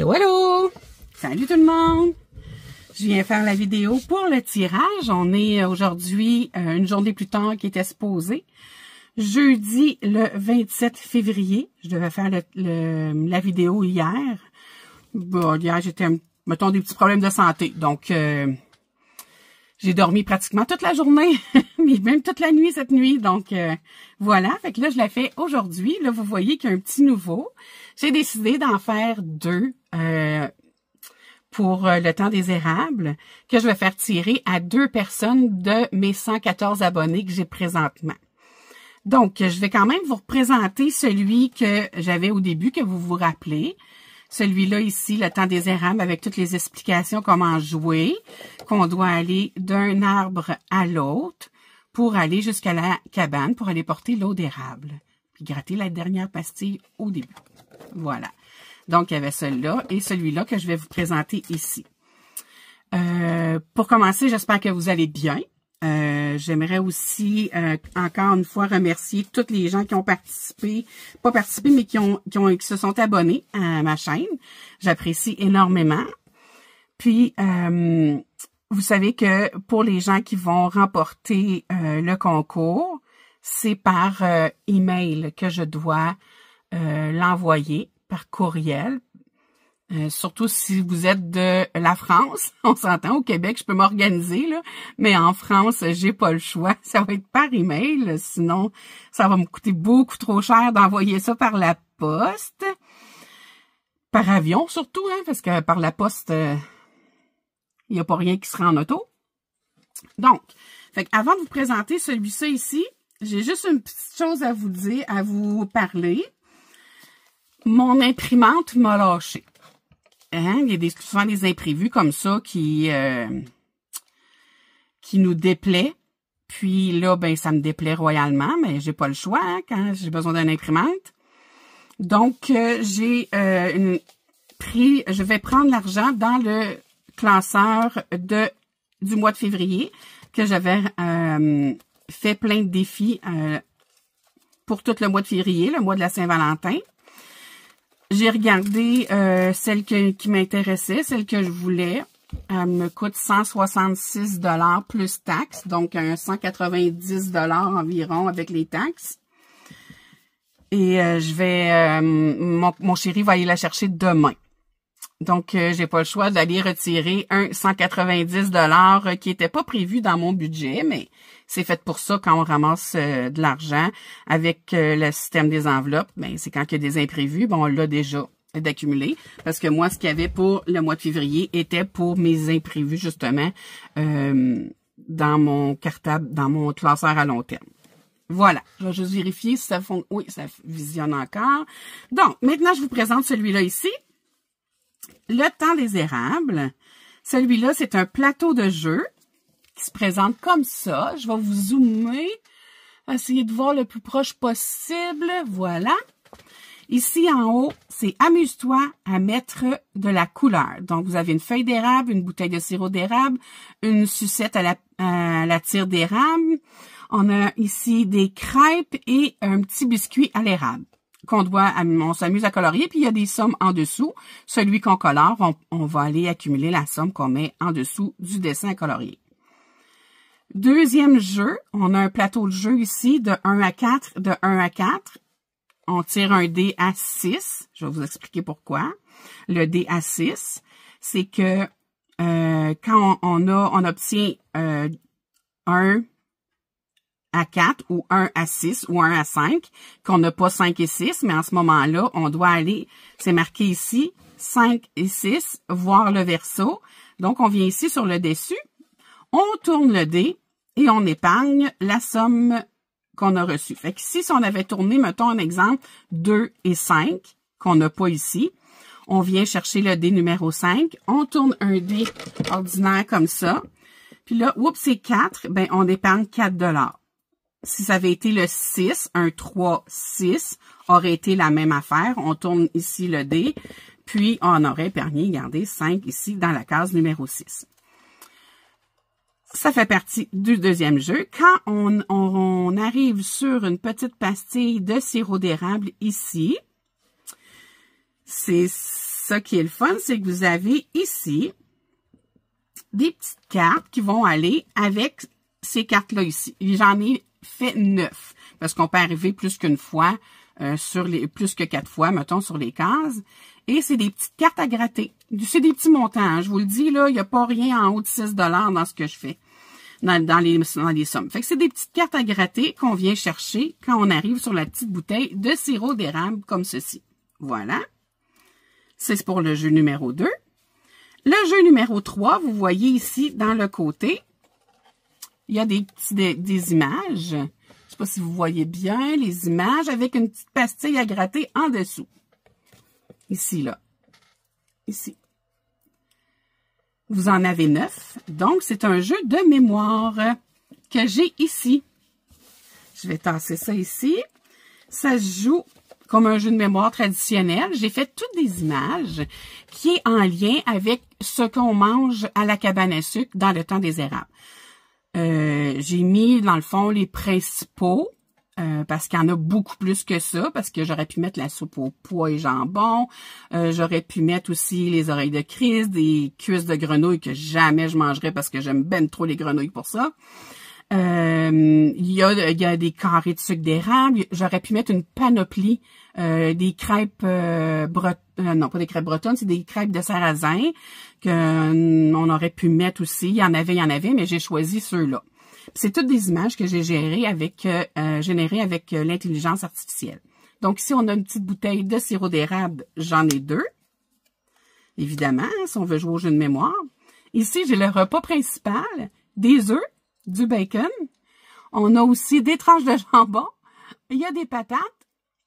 Allô, allô! Salut tout le monde! Je viens faire la vidéo pour le tirage. On est aujourd'hui une journée plus tard qui était supposée. Jeudi le 27 février. Je devais faire la vidéo hier. Bon, hier, j'étais, mettons, des petits problèmes de santé. Donc, j'ai dormi pratiquement toute la journée, mais même toute la nuit cette nuit. Donc, voilà. Fait que là, je la fais aujourd'hui. Là, vous voyez qu'il y a un petit nouveau. J'ai décidé d'en faire deux pour le temps des érables que je vais faire tirer à 2 personnes de mes 114 abonnés que j'ai présentement. Donc, je vais quand même vous représenter celui que j'avais au début, que vous vous rappelez. Celui-là ici, le temps des érables, avec toutes les explications comment jouer, qu'on doit aller d'un arbre à l'autre pour aller jusqu'à la cabane, pour aller porter l'eau d'érable. Puis gratter la dernière pastille au début. Voilà. Donc, il y avait celui-là et celui-là que je vais vous présenter ici. Pour commencer, j'espère que vous allez bien. J'aimerais aussi, encore une fois, remercier tous les gens qui ont participé, pas participé, mais qui se sont abonnés à ma chaîne. J'apprécie énormément. Puis, vous savez que pour les gens qui vont remporter le concours, c'est par email que je dois l'envoyer, par courriel. Surtout si vous êtes de la France, on s'entend, au Québec, je peux m'organiser, là, mais en France, j'ai pas le choix. Ça va être par email, sinon ça va me coûter beaucoup trop cher d'envoyer ça par la poste. Par avion surtout, hein, parce que par la poste, il n'y a pas rien qui sera en auto. Donc, fait avant de vous présenter celui-ci ici, j'ai juste une petite chose à vous dire, à vous parler. Mon imprimante m'a lâché. Hein? Il y a souvent des imprévus comme ça qui nous déplaient. Puis là, ben ça me déplaît royalement, mais j'ai pas le choix hein, quand j'ai besoin d'une imprimante. Donc, je vais prendre l'argent dans le classeur du mois de février, que j'avais fait plein de défis pour tout le mois de février, le mois de la Saint-Valentin. J'ai regardé celle qui m'intéressait, celle que je voulais. Elle me coûte 166 $ plus taxes, donc 190 $ environ avec les taxes. Et mon chéri va aller la chercher demain. Donc, j'ai pas le choix d'aller retirer un 190 $ qui était pas prévu dans mon budget, mais c'est fait pour ça quand on ramasse de l'argent avec le système des enveloppes. Ben, c'est quand il y a des imprévus, bon, on l'a déjà d'accumuler. Parce que moi, ce qu'il y avait pour le mois de février était pour mes imprévus, justement, dans mon cartable, dans mon classeur à long terme. Voilà. Je vais juste vérifier si ça fonctionne. Oui, ça visionne encore. Donc, maintenant, je vous présente celui-là ici. Le temps des érables. Celui-là, c'est un plateau de jeu qui se présente comme ça. Je vais vous zoomer. Essayer de voir le plus proche possible. Voilà. Ici, en haut, c'est « Amuse-toi à mettre de la couleur ». Donc, vous avez une feuille d'érable, une bouteille de sirop d'érable, une sucette à la tire d'érable. On a ici des crêpes et un petit biscuit à l'érable on s'amuse à colorier, puis il y a des sommes en dessous. Celui qu'on colore, on va aller accumuler la somme qu'on met en dessous du dessin à colorier. Deuxième jeu, on a un plateau de jeu ici de 1 à 4, de 1 à 4. On tire un dé à 6. Je vais vous expliquer pourquoi. Le dé à 6, c'est que quand on obtient 1 à 4 ou 1 à 6 ou 1 à 5, qu'on n'a pas 5 et 6, mais en ce moment-là, on doit aller, c'est marqué ici, 5 et 6, voir le verso. Donc, on vient ici sur le dessus, on tourne le dé et on épargne la somme qu'on a reçue. Fait que si on avait tourné, mettons un exemple, 2 et 5, qu'on n'a pas ici, on vient chercher le dé numéro 5, on tourne un dé ordinaire comme ça, puis là, oups, c'est 4, ben on épargne 4 $. Si ça avait été le 6, un 3, 6, aurait été la même affaire. On tourne ici le dé, puis on aurait épargné, regardez, 5 ici dans la case numéro 6. Ça fait partie du deuxième jeu. Quand on arrive sur une petite pastille de sirop d'érable ici, c'est ça qui est le fun, c'est que vous avez ici des petites cartes qui vont aller avec ces cartes-là ici. J'en ai fait 9 parce qu'on peut arriver plus qu'une fois, plus que 4 fois, mettons, sur les cases. Et c'est des petites cartes à gratter. C'est des petits montants. Hein. Je vous le dis, là, il n'y a pas rien en haut de 6 $ dans ce que je fais, dans les sommes. Fait que c'est des petites cartes à gratter qu'on vient chercher quand on arrive sur la petite bouteille de sirop d'érable comme ceci. Voilà. C'est pour le jeu numéro 2. Le jeu numéro 3, vous voyez ici, dans le côté, il y a des images. Je ne sais pas si vous voyez bien les images avec une petite pastille à gratter en dessous. Ici, là. Ici. Vous en avez 9. Donc, c'est un jeu de mémoire que j'ai ici. Je vais tasser ça ici. Ça se joue comme un jeu de mémoire traditionnel. J'ai fait toutes des images qui est en lien avec ce qu'on mange à la cabane à sucre dans le temps des érables. J'ai mis, dans le fond, les principaux. Parce qu'il y en a beaucoup plus que ça, parce que j'aurais pu mettre la soupe aux pois et jambon, j'aurais pu mettre aussi les oreilles de Christ, des cuisses de grenouille que jamais je mangerais parce que j'aime ben trop les grenouilles pour ça. Il y a des carrés de sucre d'érable, j'aurais pu mettre une panoplie, des crêpes non pas des crêpes bretonnes, c'est des crêpes de sarrasin que on aurait pu mettre aussi, il y en avait, mais j'ai choisi ceux-là. C'est toutes des images que j'ai générées avec l'intelligence artificielle. Donc, ici, on a une petite bouteille de sirop d'érable. J'en ai 2. Évidemment, si on veut jouer au jeu de mémoire. Ici, j'ai le repas principal, des œufs, du bacon. On a aussi des tranches de jambon. Il y a des patates.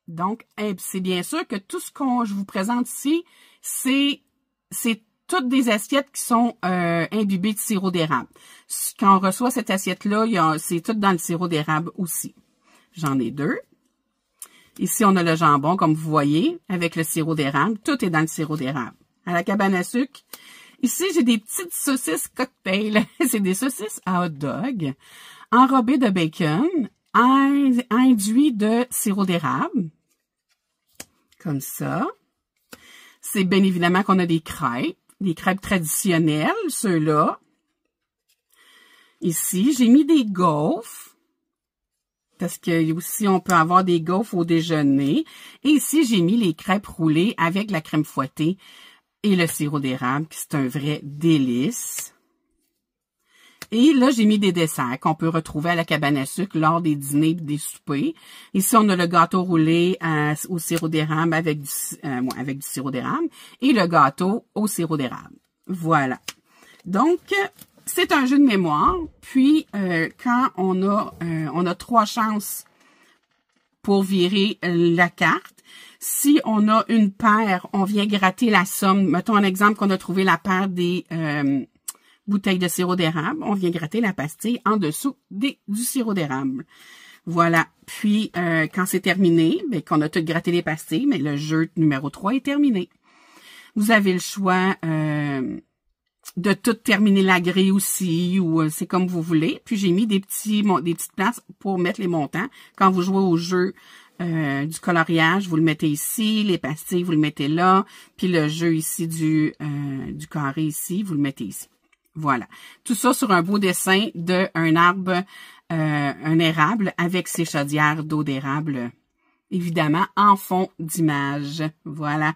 Donc, c'est bien sûr que tout ce je vous présente ici, c'est toutes des assiettes qui sont imbibées de sirop d'érable. Quand on reçoit cette assiette-là, c'est tout dans le sirop d'érable aussi. J'en ai 2. Ici, on a le jambon, comme vous voyez, avec le sirop d'érable. Tout est dans le sirop d'érable. À la cabane à sucre, ici, j'ai des petites saucisses cocktail. C'est des saucisses à hot dog, enrobées de bacon, enduits de sirop d'érable. Comme ça. C'est bien évidemment qu'on a des crêpes traditionnelles, ceux-là. Ici, j'ai mis des gaufres, parce que aussi on peut avoir des gaufres au déjeuner. Et ici, j'ai mis les crêpes roulées avec la crème fouettée et le sirop d'érable, qui c'est un vrai délice. Et là, j'ai mis des desserts qu'on peut retrouver à la cabane à sucre lors des dîners et des soupers. Ici, on a le gâteau roulé au sirop d'érable avec du sirop d'érable et le gâteau au sirop d'érable. Voilà. Donc, c'est un jeu de mémoire. Puis, quand on a 3 chances pour virer la carte. Si on a une paire, on vient gratter la somme. Mettons un exemple qu'on a trouvé la paire des bouteilles de sirop d'érable. On vient gratter la pastille en dessous du sirop d'érable. Voilà. Puis, quand c'est terminé, bien, qu'on a tout gratté les pastilles, mais le jeu numéro 3 est terminé. Vous avez le choix de tout terminer la grille aussi, ou c'est comme vous voulez. Puis, j'ai mis des petites places pour mettre les montants. Quand vous jouez au jeu du coloriage, vous le mettez ici, les pastilles, vous le mettez là, puis le jeu ici du carré ici, vous le mettez ici. Voilà. Tout ça sur un beau dessin d'un arbre, un érable avec ses chaudières d'eau d'érable, évidemment, en fond d'image. Voilà.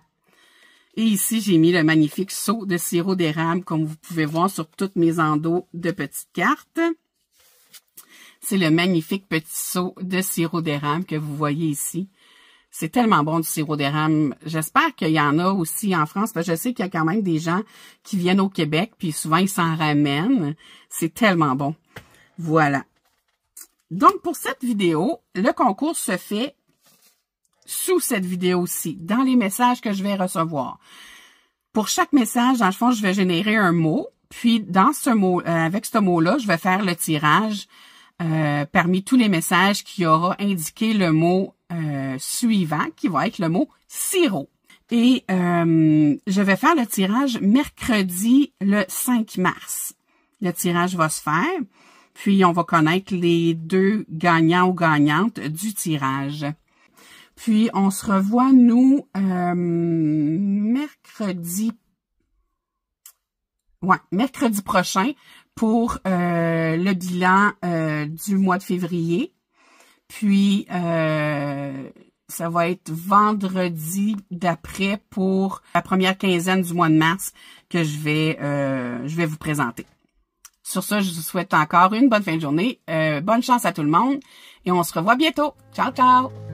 Et ici, j'ai mis le magnifique seau de sirop d'érable, comme vous pouvez voir sur toutes mes endos de petites cartes. C'est le magnifique petit seau de sirop d'érable que vous voyez ici. C'est tellement bon du sirop d'érable. J'espère qu'il y en a aussi en France, parce que je sais qu'il y a quand même des gens qui viennent au Québec, puis souvent ils s'en ramènent. C'est tellement bon. Voilà. Donc, pour cette vidéo, le concours se fait sous cette vidéo-ci, dans les messages que je vais recevoir. Pour chaque message, dans le fond, je vais générer un mot, puis dans ce mot, avec ce mot-là, je vais faire le tirage parmi tous les messages qui aura indiqué le mot suivant, qui va être le mot sirop. Et je vais faire le tirage mercredi le 5 mars. Le tirage va se faire, puis on va connaître les 2 gagnants ou gagnantes du tirage. Puis, on se revoit, nous, mercredi prochain pour le bilan du mois de février. Puis, ça va être vendredi d'après pour la première quinzaine du mois de mars que je vais vous présenter. Sur ça, je vous souhaite encore une bonne fin de journée. Bonne chance à tout le monde et on se revoit bientôt. Ciao, ciao!